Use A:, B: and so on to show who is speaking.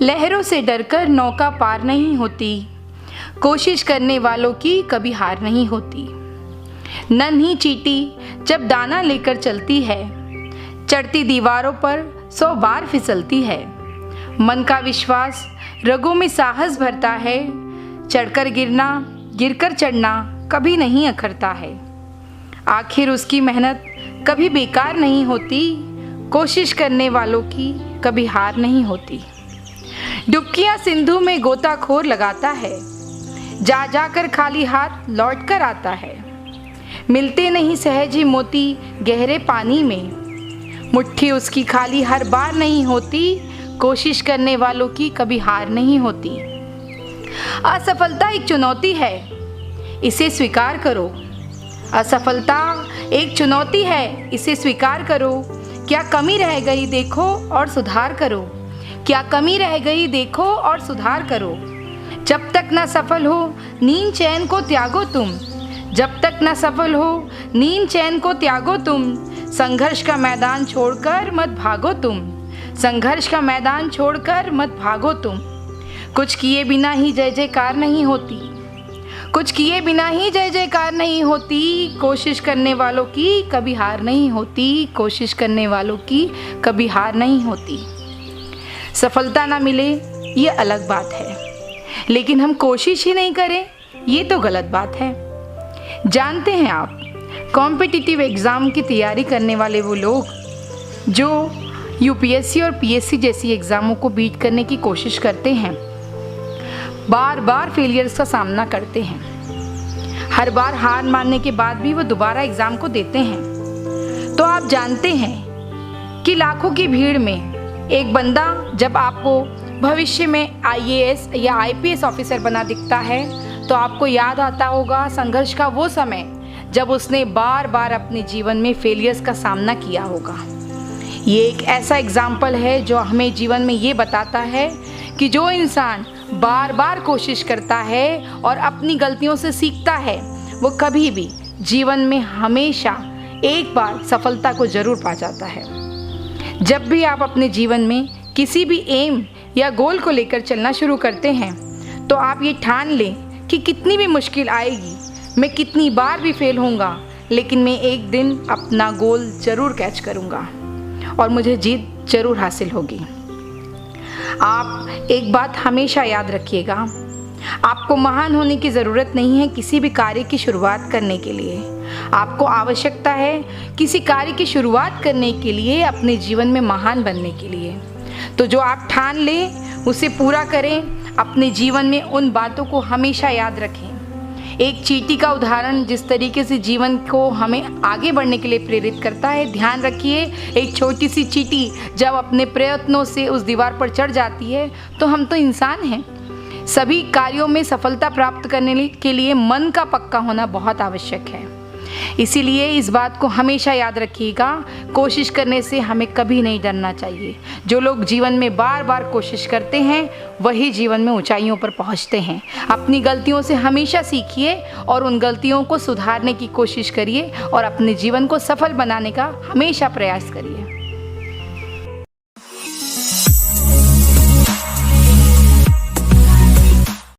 A: लहरों से डरकर नौका पार नहीं होती, कोशिश करने वालों की कभी हार नहीं होती। नन्ही चींटी जब दाना लेकर चलती है, चढ़ती दीवारों पर 100 बार फिसलती है। मन का विश्वास रगों में साहस भरता है, चढ़कर गिरना गिरकर चढ़ना कभी नहीं अखरता है। आखिर उसकी मेहनत कभी बेकार नहीं होती, कोशिश करने वालों की कभी हार नहीं होती। डुबकियां सिंधु में गोताखोर लगाता है, जा जाकर खाली हाथ लौट कर आता है। मिलते नहीं सहज ही मोती गहरे पानी में, मुट्ठी उसकी खाली हर बार नहीं होती, कोशिश करने वालों की कभी हार नहीं होती। असफलता एक चुनौती है, इसे स्वीकार करो। असफलता एक चुनौती है, इसे स्वीकार करो। क्या कमी रह गई देखो और सुधार करो। क्या कमी रह गई देखो और सुधार करो। जब तक न सफल हो नींद चैन को त्यागो तुम। जब तक न सफल हो नींद चैन को त्यागो तुम। संघर्ष का मैदान छोड़कर मत भागो तुम। संघर्ष का मैदान छोड़कर मत भागो तुम। कुछ किए बिना ही जय जयकार नहीं होती। कुछ किए बिना ही जय जयकार नहीं होती। कोशिश करने वालों की कभी हार नहीं होती। कोशिश करने वालों की कभी हार नहीं होती। सफलता ना मिले ये अलग बात है, लेकिन हम कोशिश ही नहीं करें ये तो गलत बात है। जानते हैं आप, कॉम्पिटिटिव एग्ज़ाम की तैयारी करने वाले वो लोग जो यूपीएससी और पीएससी जैसी एग्ज़ामों को बीट करने की कोशिश करते हैं, बार बार फेलियर्स का सामना करते हैं। हर बार हार मानने के बाद भी वो दोबारा एग्ज़ाम को देते हैं। तो आप जानते हैं कि लाखों की भीड़ में एक बंदा जब आपको भविष्य में आईएएस या आईपीएस ऑफिसर बना दिखता है, तो आपको याद आता होगा संघर्ष का वो समय जब उसने बार बार अपने जीवन में फेलियर्स का सामना किया होगा। ये एक ऐसा एग्जाम्पल है जो हमें जीवन में ये बताता है कि जो इंसान बार बार कोशिश करता है और अपनी गलतियों से सीखता है, वो कभी भी जीवन में हमेशा एक बार सफलता को ज़रूर पा जाता है। जब भी आप अपने जीवन में किसी भी एम या गोल को लेकर चलना शुरू करते हैं, तो आप ये ठान लें कि कितनी भी मुश्किल आएगी, मैं कितनी बार भी फेल होऊंगा, लेकिन मैं एक दिन अपना गोल ज़रूर कैच करूँगा और मुझे जीत ज़रूर हासिल होगी। आप एक बात हमेशा याद रखिएगा, आपको महान होने की ज़रूरत नहीं है किसी भी कार्य की शुरुआत करने के लिए। आपको आवश्यकता है किसी कार्य की शुरुआत करने के लिए, अपने जीवन में महान बनने के लिए। तो जो आप ठान लें उसे पूरा करें। अपने जीवन में उन बातों को हमेशा याद रखें। एक चींटी का उदाहरण जिस तरीके से जीवन को हमें आगे बढ़ने के लिए प्रेरित करता है, ध्यान रखिए, एक छोटी सी चींटी जब अपने प्रयत्नों से उस दीवार पर चढ़ जाती है, तो हम तो इंसान हैं। सभी कार्यों में सफलता प्राप्त करने के लिए मन का पक्का होना बहुत आवश्यक है। इसीलिए इस बात को हमेशा याद रखिएगा, कोशिश करने से हमें कभी नहीं डरना चाहिए। जो लोग जीवन में बार बार कोशिश करते हैं, वही जीवन में ऊंचाइयों पर पहुंचते हैं। अपनी गलतियों से हमेशा सीखिए और उन गलतियों को सुधारने की कोशिश करिए और अपने जीवन को सफल बनाने का हमेशा प्रयास करिए।